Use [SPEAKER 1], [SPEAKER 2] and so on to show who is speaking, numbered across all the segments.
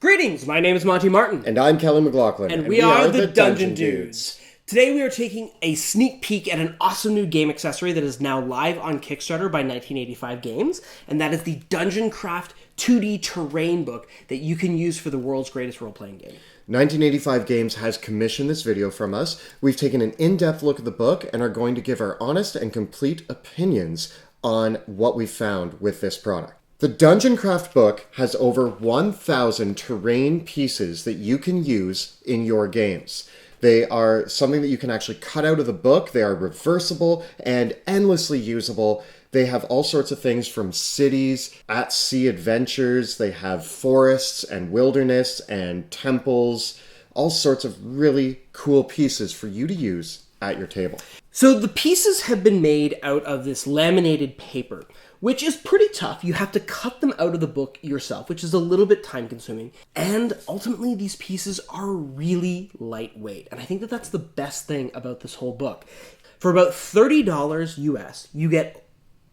[SPEAKER 1] Greetings, my name is Monty Martin.
[SPEAKER 2] And I'm Kelly McLaughlin.
[SPEAKER 1] And we are the Dungeon Dudes. Today we are taking a sneak peek at an awesome new game accessory that is now live on Kickstarter by 1985 Games, and that is the Dungeon Craft 2D terrain book that you can use for the world's greatest role-playing game.
[SPEAKER 2] 1985 Games has commissioned this video from us. We've taken an in-depth look at the book and are going to give our honest and complete opinions on what we found with this product. The Dungeon Craft book has over 1,000 terrain pieces that you can use in your games. They are something that you can actually cut out of the book. They are reversible and endlessly usable. They have all sorts of things from cities, at-sea adventures. They have forests and wilderness and temples. All sorts of really cool pieces for you to use at your table.
[SPEAKER 1] So the pieces have been made out of this laminated paper, which is pretty tough. You have to cut them out of the book yourself, which is a little bit time consuming. And ultimately, these pieces are really lightweight. And I think that that's the best thing about this whole book. For about $30 US, you get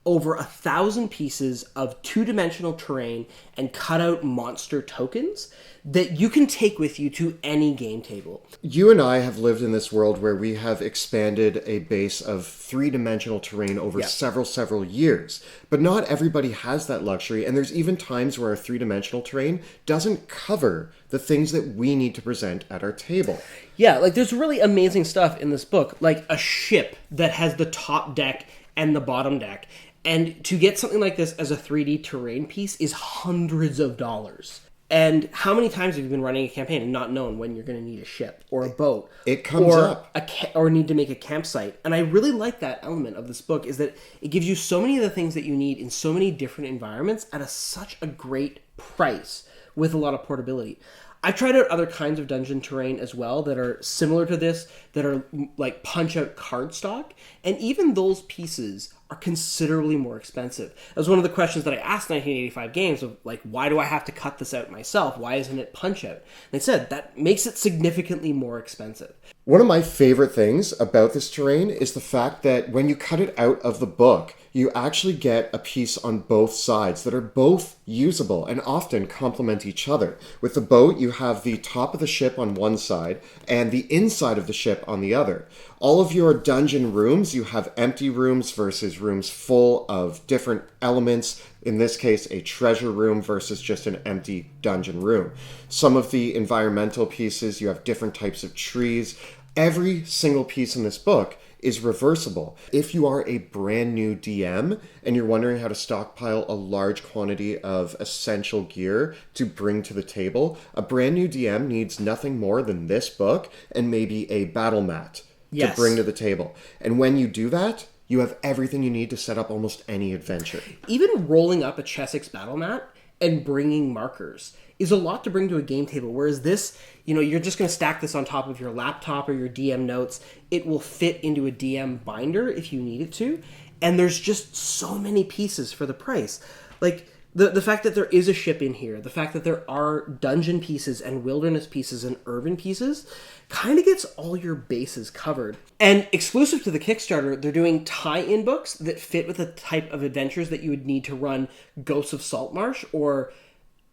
[SPEAKER 1] over 1,000 pieces of two-dimensional terrain and cut-out monster tokens that you can take with you to any game table.
[SPEAKER 2] You and I have lived in this world where we have expanded a base of three-dimensional terrain over several years. But not everybody has that luxury, and there's even times where our three-dimensional terrain doesn't cover the things that we need to present at our table.
[SPEAKER 1] Yeah, like there's really amazing stuff in this book, like a ship that has the top deck and the bottom deck. And to get something like this as a 3D terrain piece is hundreds of dollars. And how many times have you been running a campaign and not known when you're going to need a ship or a boat?
[SPEAKER 2] It comes up.
[SPEAKER 1] Or need to make a campsite. And I really like that element of this book is that it gives you so many of the things that you need in so many different environments at such a great price with a lot of portability. I've tried out other kinds of dungeon terrain as well that are similar to this, that are like punch-out cardstock, and even those pieces are considerably more expensive. That was one of the questions that I asked 1985 Games of, like, why do I have to cut this out myself? Why isn't it punch-out? They said that makes it significantly more expensive.
[SPEAKER 2] One of my favorite things about this terrain is the fact that when you cut it out of the book, you actually get a piece on both sides that are both usable and often complement each other. With the boat, you have the top of the ship on one side and the inside of the ship on the other. All of your dungeon rooms, you have empty rooms versus rooms full of different elements. In this case, a treasure room versus just an empty dungeon room. Some of the environmental pieces, you have different types of trees. Every single piece in this book is reversible. If you are a brand new DM and you're wondering how to stockpile a large quantity of essential gear to bring to the table, a brand new DM needs nothing more than this book and maybe a battle mat to bring to the table. And when you do that, you have everything you need to set up almost any adventure.
[SPEAKER 1] Even rolling up a Chessex battle mat and bringing markers is a lot to bring to a game table, whereas this, you're just going to stack this on top of your laptop or your DM notes. It will fit into a DM binder if you need it to, and there's just so many pieces for the price. Like, the fact that there is a ship in here, the fact that there are dungeon pieces and wilderness pieces and urban pieces, kind of gets all your bases covered. And exclusive to the Kickstarter, they're doing tie-in books that fit with the type of adventures that you would need to run Ghosts of Saltmarsh or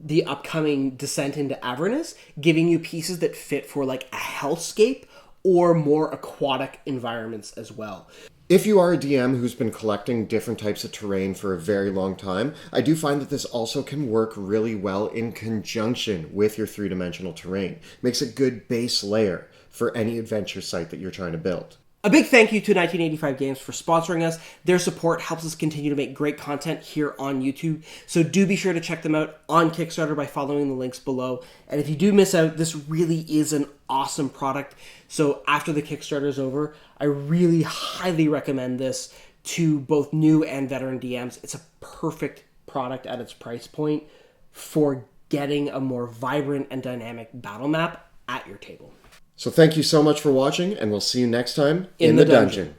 [SPEAKER 1] the upcoming Descent into Avernus, giving you pieces that fit for like a hellscape or more aquatic environments as well.
[SPEAKER 2] If you are a DM who's been collecting different types of terrain for a very long time, I do find that this also can work really well in conjunction with your three-dimensional terrain. Makes a good base layer for any adventure site that you're trying to build.
[SPEAKER 1] A big thank you to 1985 Games for sponsoring us. Their support helps us continue to make great content here on YouTube. So do be sure to check them out on Kickstarter by following the links below. And if you do miss out, this really is an awesome product. So after the Kickstarter is over, I really highly recommend this to both new and veteran DMs. It's a perfect product at its price point for getting a more vibrant and dynamic battle map at your table.
[SPEAKER 2] So thank you so much for watching, and we'll see you next time in the dungeon.